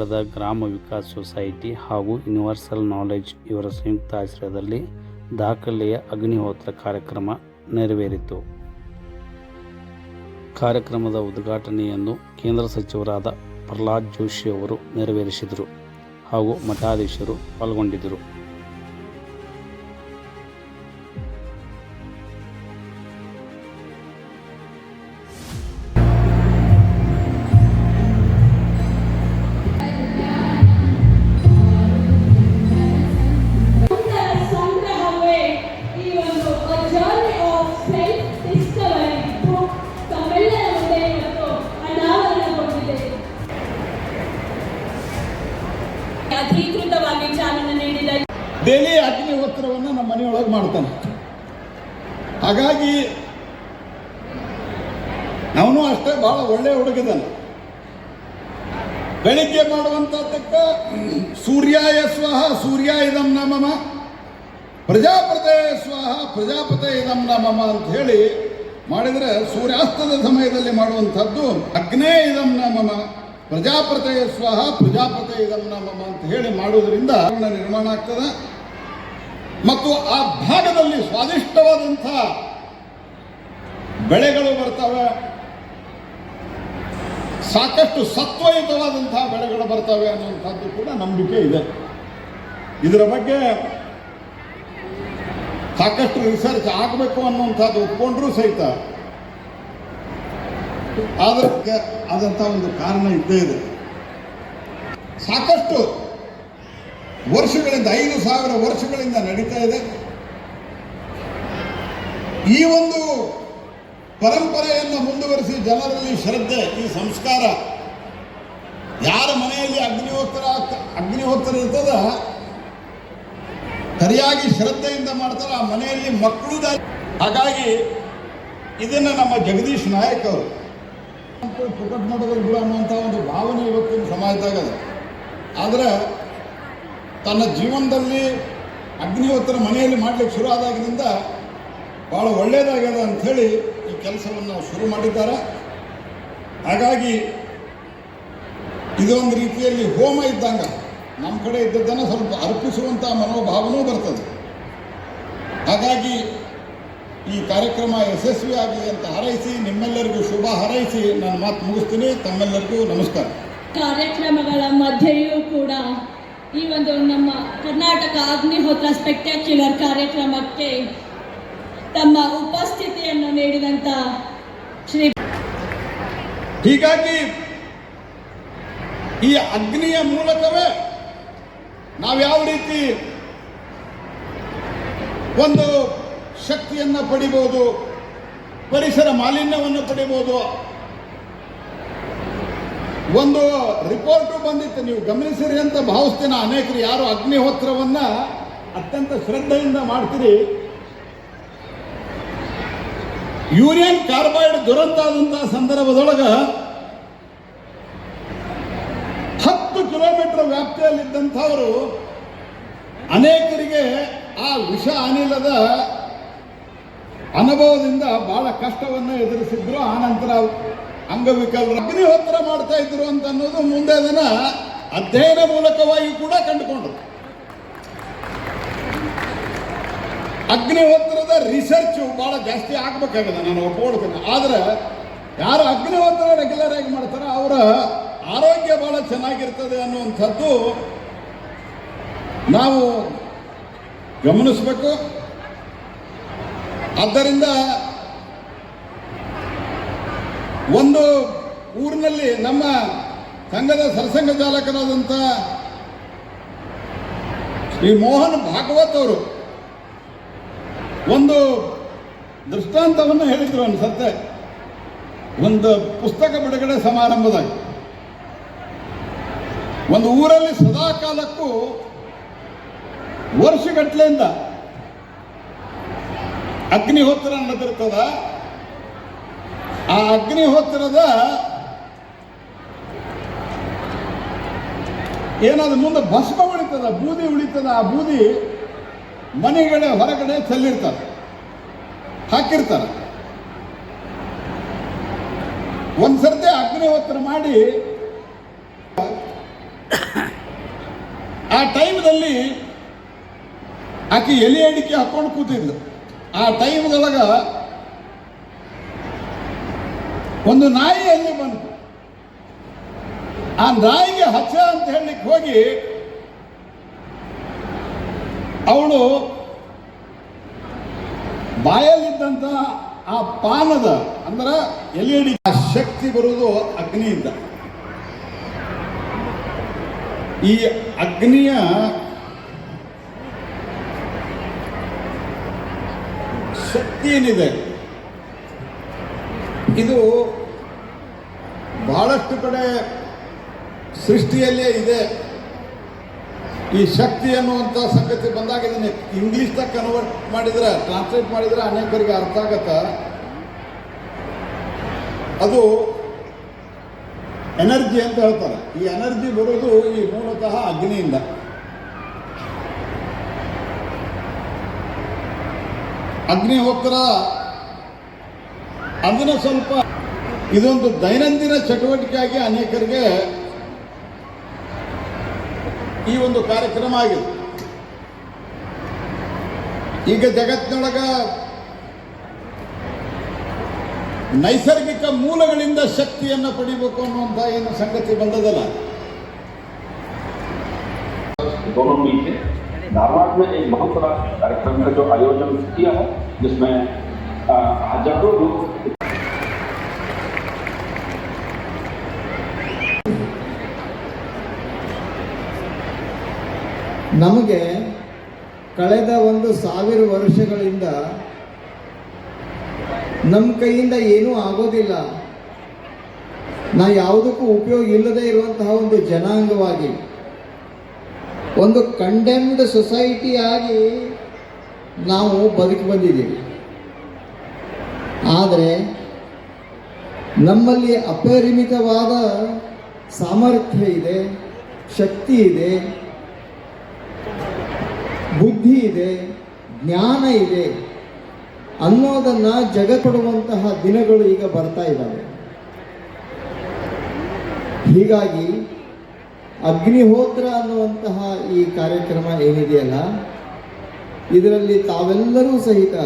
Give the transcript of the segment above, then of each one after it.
ಧಾರವಾಡದ ಗ್ರಾಮ ವಿಕಾಸ್ ಸೊಸೈಟಿ ಹಾಗೂ ಯೂನಿವರ್ಸಲ್ ನಾಲೆಡ್ಜ್ ಇವರ ಸಂಯುಕ್ತ ಆಶ್ರಯದಲ್ಲಿ ದಾಖಲೆಯ ಅಗ್ನಿಹೋತ್ರ ಕಾರ್ಯಕ್ರಮ ನೆರವೇರಿತು. ಕಾರ್ಯಕ್ರಮದ ಉದ್ಘಾಟನೆಯನ್ನು ಕೇಂದ್ರ ಸಚಿವರಾದ ಪ್ರಹ್ಲಾದ್ ಜೋಶಿ ಅವರು ನೆರವೇರಿಸಿದರು ಹಾಗೂ ಮಠಾಧೀಶರು ಪಾಲ್ಗೊಂಡಿದ್ದರು. ಅಧಿಕೃತವಾಗಿ ಚಾಲನೆ ನೀಡಿದ ಡೈಲಿ ಅಗ್ನಿಹೋತ್ರವನ್ನು ನಮ್ಮ ಮನೆಯೊಳಗೆ ಮಾಡ್ತಾನೆ. ಹಾಗಾಗಿ ಅವನು ಅಷ್ಟೇ ಬಹಳ ಒಳ್ಳೆಯ ಹುಡುಗಿದ್ದಾನೆ. ಬೆಳಿಗ್ಗೆ ಮಾಡುವಂಥದ್ದಕ್ಕೆ ಸೂರ್ಯಾಯ ಸ್ವಹ ಸೂರ್ಯ ಇದಂ ನಮಮ, ಪ್ರಜಾಪತೆ ಸ್ವಹ ಪ್ರಜಾಪತೆ ಇದಂ ನಮಮ ಅಂತ ಹೇಳಿ ಮಾಡಿದರೆ, ಸೂರ್ಯಾಸ್ತದ ಸಮಯದಲ್ಲಿ ಮಾಡುವಂಥದ್ದು ಅಗ್ನೇ ಇದಂ ನಮಮ ಪ್ರಜಾಪತೆ ಸ್ವಹ ಪ್ರಜಾಪತೆ ಇದಂ ನಮಮ ಅಂತ ಹೇಳಿ ಮಾಡುವುದರಿಂದ ನಿರ್ಮಾಣ ಆಗ್ತದೆ. ಮತ್ತು ಆ ಭಾಗದಲ್ಲಿ ಸ್ವಾದಿಷ್ಟವಾದಂಥ ಬೆಳೆಗಳು ಬರ್ತವೆ, ಸಾಕಷ್ಟು ಸತ್ವಯುತವಾದಂತಹ ಬೆಳೆಗಳು ಬರ್ತವೆ ಅನ್ನುವಂಥದ್ದು ಕೂಡ ನಂಬಿಕೆ ಇದೆ. ಇದರ ಬಗ್ಗೆ ಸಾಕಷ್ಟು ರಿಸರ್ಚ್ ಆಗಬೇಕು ಅನ್ನುವಂಥದ್ದು ಒಪ್ಕೊಂಡ್ರೂ ಸಹಿತ ಅದಕ್ಕೆ ಆದಂಥ ಒಂದು ಕಾರಣ ಇದ್ದೇ ಇದೆ. ಸಾಕಷ್ಟು ವರ್ಷಗಳಿಂದ 5,000 ವರ್ಷಗಳಿಂದ ನಡೀತಾ ಇದೆ. ಈ ಒಂದು ಪರಂಪರೆಯನ್ನು ಮುಂದುವರಿಸಿ ಜನರಲ್ಲಿ ಶ್ರದ್ಧೆ, ಈ ಸಂಸ್ಕಾರ, ಯಾರ ಮನೆಯಲ್ಲಿ ಅಗ್ನಿಹೋತ್ರ ಇರ್ತದ ಸರಿಯಾಗಿ ಶ್ರದ್ಧೆಯಿಂದ ಮಾಡ್ತಾರೆ, ಆ ಮನೆಯಲ್ಲಿ ಮಕ್ಕಳು. ಹಾಗಾಗಿ ಇದನ್ನು ನಮ್ಮ ಜಗದೀಶ್ ನಾಯಕ್ ಅವರು ಪುಕಟ್ ಮಠದಲ್ಲಿ ಬಿಡು ಅನ್ನುವಂಥ ಒಂದು ಭಾವನೆ ಇವತ್ತಿನ ಸಮಾಜದಾಗ ಇದೆ. ಆದರೆ ತನ್ನ ಜೀವನದಲ್ಲಿ ಅಗ್ನಿಹೋತ್ರ ಮನೆಯಲ್ಲಿ ಮಾಡಲಿಕ್ಕೆ ಶುರು ಆದಾಗಿನಿಂದ ಭಾಳ ಒಳ್ಳೆಯದಾಗ್ಯದ ಅಂಥೇಳಿ ಈ ಕೆಲಸವನ್ನು ಶುರು ಮಾಡಿದ್ದಾರೆ. ಹಾಗಾಗಿ ಇದೊಂದು ರೀತಿಯಲ್ಲಿ ಹೋಮ ಇದ್ದಂಗೆ ನಮ್ಮ ಕಡೆ ಇದ್ದದ್ದನ್ನು ಸ್ವಲ್ಪ ಅರ್ಪಿಸುವಂಥ ಮನೋಭಾವನೂ ಬರ್ತದೆ. ಹಾಗಾಗಿ ಈ ಕಾರ್ಯಕ್ರಮ ಯಶಸ್ವಿಯಾಗಲಿ ಅಂತ ಹಾರೈಸಿ, ನಿಮ್ಮೆಲ್ಲರಿಗೂ ಶುಭ ಹಾರೈಸಿ ನಾನು ಮಾತು ಮುಗಿಸ್ತೀನಿ. ತಮ್ಮೆಲ್ಲರಿಗೂ ನಮಸ್ಕಾರ. ಕಾರ್ಯಕ್ರಮಗಳ ಮಧ್ಯೆಯೂ ಕೂಡ ಈ ಒಂದು ನಮ್ಮ ಕರ್ನಾಟಕ ಅಗ್ನಿಹೋತ್ರ ಸ್ಪೆಕ್ಟ್ಯಾಕ್ಯುಲರ್ ಕಾರ್ಯಕ್ರಮಕ್ಕೆ ತಮ್ಮ ಉಪಸ್ಥಿತಿಯನ್ನು ನೀಡಿದಂಥ ಶ್ರೀ, ಹೀಗಾಗಿ ಈ ಅಗ್ನಿಯ ಮೂಲಕವೇ ನಾವು ಯಾವ ರೀತಿ ಒಂದು ಶಕ್ತಿಯನ್ನು ಪಡಿಬೋದು, ಪರಿಸರ ಮಾಲಿನ್ಯವನ್ನು ಪಡಿಬೋದು. ಒಂದು ರಿಪೋರ್ಟು ಬಂದಿತ್ತು, ನೀವು ಗಮನಿಸಿರಿ ಅಂತ ಭಾವಿಸ್ತೀನಿ. ಅನೇಕರು ಯಾರು ಅಗ್ನಿಹೋತ್ರವನ್ನು ಅತ್ಯಂತ ಶ್ರದ್ಧೆಯಿಂದ ಮಾಡ್ತೀರಿ, ಯೂರಿಯನ್ ಕಾರ್ಬೈಡ್ ದುರಂತ ಆದಂತಹ ಸಂದರ್ಭದೊಳಗೆ 10 ಕಿಲೋಮೀಟರ್ ವ್ಯಾಪ್ತಿಯಲ್ಲಿದ್ದಂಥವರು ಅನೇಕರಿಗೆ ಆ ವಿಷ ಅನಿಲದ ಅನುಭವದಿಂದ ಬಹಳ ಕಷ್ಟವನ್ನು ಎದುರಿಸಿದ್ರು. ಆನಂತರ ಅಂಗವಿಕಲರು ಅಗ್ನಿಹೋತ್ರ ಮಾಡ್ತಾ ಇದ್ರು ಅಂತ ಅನ್ನೋದು ಮುಂದೆ ಅದನ್ನು ಅಧ್ಯಯನ ಮೂಲಕವಾಗಿ ಕೂಡ ಕಂಡುಕೊಂಡ್ರು. ಅಗ್ನಿಹೋತ್ರದ ರಿಸರ್ಚು ಭಾಳ ಜಾಸ್ತಿ ಆಗಬೇಕಾಗಿದೆ, ನಾನು ಒಪ್ಪಿಕೊಳ್ತೇನೆ. ಆದರೆ ಯಾರು ಅಗ್ನಿಹೋತ್ರ ರೆಗ್ಯುಲರ್ ಆಗಿ ಮಾಡ್ತಾರೋ ಅವರ ಆರೋಗ್ಯ ಭಾಳ ಚೆನ್ನಾಗಿರ್ತದೆ ಅನ್ನುವಂಥದ್ದು ನಾವು ಗಮನಿಸಬೇಕು. ಆದ್ದರಿಂದ ಒಂದು ಊರಿನಲ್ಲಿ ನಮ್ಮ ಸಂಘದ ಸರಸಂಘ ಚಾಲಕರಾದಂಥ ಶ್ರೀ ಮೋಹನ್ ಭಾಗವತ್ ಅವರು ಒಂದು ದೃಷ್ಟಾಂತವನ್ನು ಹೇಳಿದರು ಅನ್ಸತ್ತೆ. ಒಂದು ಪುಸ್ತಕ ಬಿಡುಗಡೆ ಸಮಾರಂಭದಾಗ ಒಂದು ಊರಲ್ಲಿ ಸದಾ ಕಾಲಕ್ಕೂ ವರ್ಷಗಟ್ಟಲೆಯಿಂದ ಅಗ್ನಿಹೋತ್ರ ನಡೆದಿರ್ತದ. ಆ ಅಗ್ನಿಹೋತ್ರದ ಏನಾದ್ರು ಮುಂದೆ ಭಸ್ಮ ಉಳಿತದ, ಬೂದಿ ಉಳಿತದ. ಆ ಬೂದಿ ಮನೆಗಳ ಹೊರಗಡೆ ಚೆಲ್ಲಿರ್ತಾರೆ, ಹಾಕಿರ್ತಾರೆ. ಒಂದ್ಸರ್ತಿ ಅಗ್ನಿಹೋತ್ರ ಮಾಡಿ ಆ ಟೈಮ್ದಲ್ಲಿ ಆಕೆ ಎಲೆ ಅಡಿಕೆ ಹಾಕೊಂಡು ಕೂತಿದ್ಲು. ಆ ಟೈಮ್ದೊಳಗ ಒಂದು ನಾಯಿ ಅಲ್ಲಿ ಬಂತು. ಆ ನಾಯಿಗೆ ಹಚ್ಚ ಅಂತ ಹೇಳಲಿಕ್ಕೆ ಹೋಗಿ ಅವಳು ಬಾಯಲ್ಲಿದ್ದಂಥ ಆ ಪಾನದ ಅಂದ್ರೆ ಎಲೆ ಅಡಿಕೆ ಆ ಶಕ್ತಿ ಬರುವುದು ಅಗ್ನಿಯಿಂದ. ಈ ಅಗ್ನಿಯ ಶಕ್ತಿ ಏನಿದೆ ಇದು ಬಹಳಷ್ಟು ಕಡೆ ಸೃಷ್ಟಿಯಲ್ಲೇ ಇದೆ. ಈ ಶಕ್ತಿ ಅನ್ನುವಂಥ ಸಂಗತಿ ಬಂದಾಗ ಇದನ್ನು ಇಂಗ್ಲಿಷ್ದಾಗ ಕನ್ವರ್ಟ್ ಮಾಡಿದ್ರೆ, ಟ್ರಾನ್ಸ್ಲೇಟ್ ಮಾಡಿದ್ರೆ ಅನೇಕರಿಗೆ ಅರ್ಥ ಆಗತ್ತ. ಅದು ಎನರ್ಜಿ ಅಂತ ಹೇಳ್ತಾರೆ. ಈ ಎನರ್ಜಿ ಬರೋದು ಈ ಮೂಲತಃ ಅಗ್ನಿಯಿಂದ. ಅಗ್ನಿಹೋತ್ರ ಅದನ್ನ ಸ್ವಲ್ಪ ಇದೊಂದು ದೈನಂದಿನ ಚಟುವಟಿಕೆಯಾಗಿ ಅನೇಕರಿಗೆ ಈ ಒಂದು ಕಾರ್ಯಕ್ರಮ ಆಗಿದೆ. ಈಗ ಜಗತ್ತಿನೊಳಗ ನೈಸರ್ಗಿಕ ಮೂಲಗಳಿಂದ ಶಕ್ತಿಯನ್ನು ಪಡಿಬೇಕು ಅನ್ನುವಂಥ ಏನು ಸಂಗತಿ ಬಂದದಲ್ಲ. दोनों मिलकर धारवाड़ में एक बहुत बड़ा कार्यक्रम का जो आयोजन किया है, जिसमें हजारों लोग ನಮಗೆ ಕಳೆದ 1000 ವರ್ಷಗಳಿಂದ ನಮ್ಮ ಕೈಯಿಂದ ಏನೂ ಆಗೋದಿಲ್ಲ, ಯಾವುದಕ್ಕೂ ಉಪಯೋಗ ಇಲ್ಲದೆ ಇರುವಂತಹ ಒಂದು ಜನಾಂಗವಾಗಿ, ಒಂದು ಕಂಡೆಮ್ಡ್ ಸೊಸೈಟಿ ಆಗಿ ನಾವು ಬದುಕಿ ಬಂದಿದ್ದೀವಿ. ಆದರೆ ನಮ್ಮಲ್ಲಿ ಅಪರಿಮಿತವಾದ ಸಾಮರ್ಥ್ಯ ಇದೆ, ಶಕ್ತಿ ಇದೆ, ಬುದ್ಧಿ ಇದೆ, ಜ್ಞಾನ ಇದೆ ಅನ್ನೋದನ್ನು ಜಗತ್ತೊಡುವಂತಹ ದಿನಗಳು ಈಗ ಬರ್ತಾ ಇದ್ದಾವೆ. ಹೀಗಾಗಿ ಅಗ್ನಿಹೋತ್ರ ಅನ್ನುವಂತಹ ಈ ಕಾರ್ಯಕ್ರಮ ಏನಿದೆಯಲ್ಲ, ಇದರಲ್ಲಿ ತಾವೆಲ್ಲರೂ ಸಹಿತ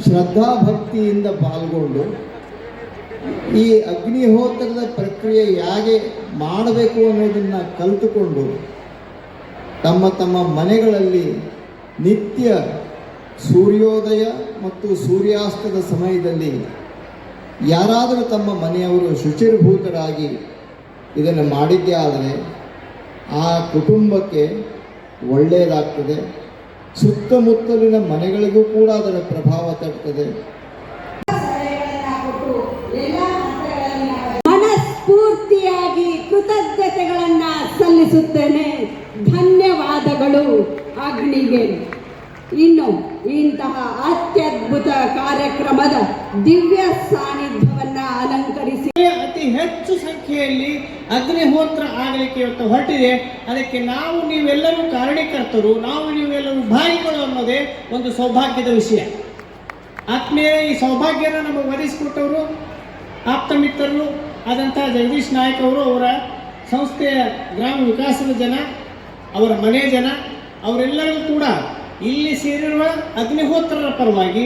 ಶ್ರದ್ಧಾಭಕ್ತಿಯಿಂದ ಪಾಲ್ಗೊಂಡು ಈ ಅಗ್ನಿಹೋತ್ರದ ಪ್ರಕ್ರಿಯೆ ಹೇಗೆ ಮಾಡಬೇಕು ಅನ್ನೋದನ್ನು ಕಲಿತುಕೊಂಡು ತಮ್ಮ ತಮ್ಮ ಮನೆಗಳಲ್ಲಿ ನಿತ್ಯ ಸೂರ್ಯೋದಯ ಮತ್ತು ಸೂರ್ಯಾಸ್ತದ ಸಮಯದಲ್ಲಿ ಯಾರಾದರೂ ತಮ್ಮ ಮನೆಯವರು ಶುಚಿರ್ಭೂತರಾಗಿ ಇದನ್ನು ಮಾಡಿದ್ದೇ ಆದರೆ ಆ ಕುಟುಂಬಕ್ಕೆ ಒಳ್ಳೆಯದಾಗ್ತದೆ, ಸುತ್ತಮುತ್ತಲಿನ ಮನೆಗಳಿಗೂ ಕೂಡ ಅದರ ಪ್ರಭಾವ ತಟ್ಟುತ್ತದೆ. ಮನಸ್ಫೂರ್ತಿಯಾಗಿ ಕೃತಜ್ಞತೆಗಳನ್ನು ಸಲ್ಲಿಸುತ್ತೇನೆ. ಧನ್ಯವಾದಗಳು ಅಗ್ನಿಗೆ. ಇನ್ನು ಇಂತಹ ಅತ್ಯದ್ಭುತ ಕಾರ್ಯಕ್ರಮದ ದಿವ್ಯ ಸಾನ್ನಿಧ್ಯವನ್ನು ಅಲಂಕರಿಸಿ ಅತಿ ಹೆಚ್ಚು ಸಂಖ್ಯೆಯಲ್ಲಿ ಅಗ್ನಿಹೋತ್ರ ಆಗಲಿಕ್ಕೆ ಇವತ್ತು ಹೊರಟಿದೆ. ಅದಕ್ಕೆ ನಾವು ನೀವೆಲ್ಲರೂ ಕಾರಣೀಕರ್ತರು, ನಾವು ನೀವೆಲ್ಲರೂ ಭಾಗಿಗಳು ಅನ್ನೋದೇ ಒಂದು ಸೌಭಾಗ್ಯದ ವಿಷಯ. ಆತ್ಮೀಯ ಈ ಸೌಭಾಗ್ಯನ ನಮಗೆ ಒದಗಿಸಿಕೊಟ್ಟವರು ಆಪ್ತ ಮಿತ್ರರು ಆದಂಥ ಜಗದೀಶ್ ನಾಯಕ್ ಅವರು, ಅವರ ಸಂಸ್ಥೆಯ ಗ್ರಾಮ ವಿಕಾಸದ ಜನ, ಅವರ ಮನೆ ಜನ, ಅವರೆಲ್ಲರೂ ಕೂಡ ಇಲ್ಲಿ ಸೇರಿರುವ ಅಗ್ನಿಹೋತ್ರರ ಪರವಾಗಿ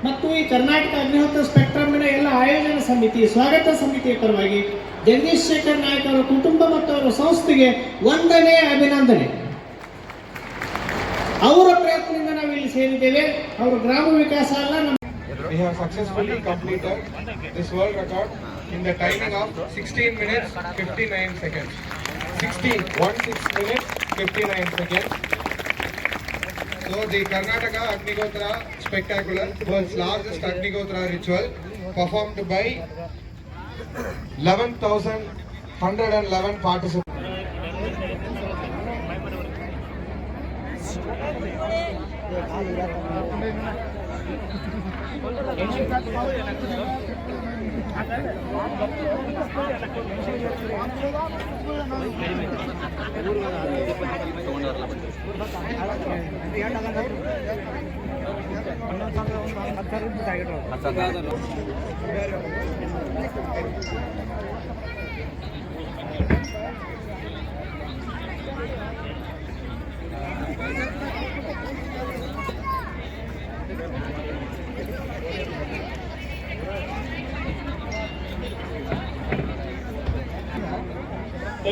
ಮತ್ತು ಈ ಕರ್ನಾಟಕ ಅಗ್ನಿಹೋತ್ರ ಸ್ಪೆಕ್ಟ್ರಮ್ನ ಎಲ್ಲ ಆಯೋಜನಾ ಸಮಿತಿ, ಸ್ವಾಗತ ಸಮಿತಿಯ ಪರವಾಗಿ ಜಗದೀಶ್ ಶೇಖರ್ ನಾಯಕ್ ಅವರ ಕುಟುಂಬ ಮತ್ತು ಅವರ ಸಂಸ್ಥೆಗೆ ವಂದನೆ, ಅಭಿನಂದನೆ. ಅವರ ಪ್ರಯತ್ನದಿಂದ ನಾವು ಇಲ್ಲಿ ಸೇರಿದ್ದೇವೆ. ಅವರು ಗ್ರಾಮ ವಿಕಾಸ ಅಲ್ಲ, We have successfully completed this world record in the timing of 16 minutes 59 seconds. 16 minutes 59 seconds. So the Karnataka Agnihotra Spectacular, world's largest Agnihotra ritual, performed by 11,111 participants.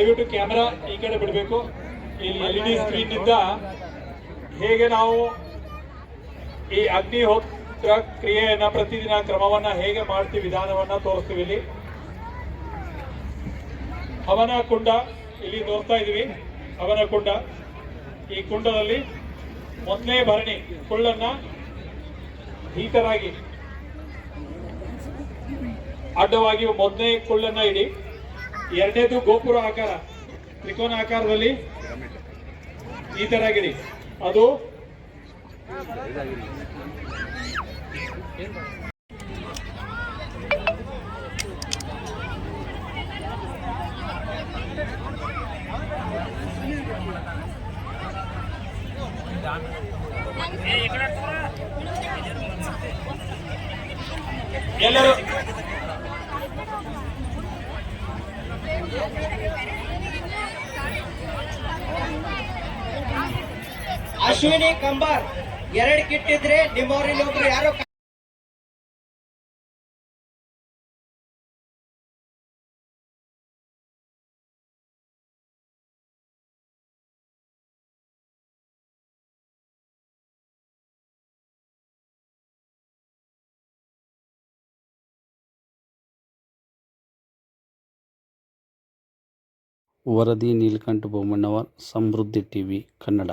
ದಯವಿಟ್ಟು ಕ್ಯಾಮೆರಾ ಈ ಕಡೆ ಬಿಡಬೇಕು. ಇಲ್ಲಿ LED ಸ್ಕ್ರೀನ್ ಇಂದ ಹೇಗೆ ನಾವು ಈ ಅಗ್ನಿಹೋತ್ರ ಕ್ರಿಯೆಯನ್ನ ಪ್ರತಿದಿನ ಕ್ರಮವನ್ನ ಹೇಗೆ ಮಾಡ್ತೀವಿ, ವಿಧಾನವನ್ನ ತೋರಿಸ್ತೀವಿ. ಇಲ್ಲಿ ಹವನ ಕುಂಡ ಇಲ್ಲಿ ತೋರಿಸ್ತಾ ಇದೀವಿ. ಹವನ ಕುಂಡ, ಈ ಕುಂಡದಲ್ಲಿ ಮೊದಲನೇ ಭರಣಿ ಕುಳ್ಳನ್ನ ಭೀಕರಾಗಿ ಅಡ್ಡವಾಗಿ ಮೊದಲನೇ ಕುಳ್ಳನ್ನ ಇಡಿ. ಎರಡನೇದು ಗೋಪುರ ಆಕಾರ, ತ್ರಿಕೋನ ಆಕಾರದಲ್ಲಿ ಈ ತರ ಗಿಡಿ. ಅದು ಎಲ್ಲರೂ ಅಶ್ವಿನಿ ಕಂಬಾರ್ 2 ಕಿಟ್ಟಿದ್ರೆ ನಿಮ್ಮವ್ರಲ್ಲಿ ಒಬ್ರು ಯಾರೋ ವರದಿ ನೀಲಕಂಠ ಬೊಮ್ಮಣ್ಣವರ್, ಸಮೃದ್ಧಿ TV ಕನ್ನಡ.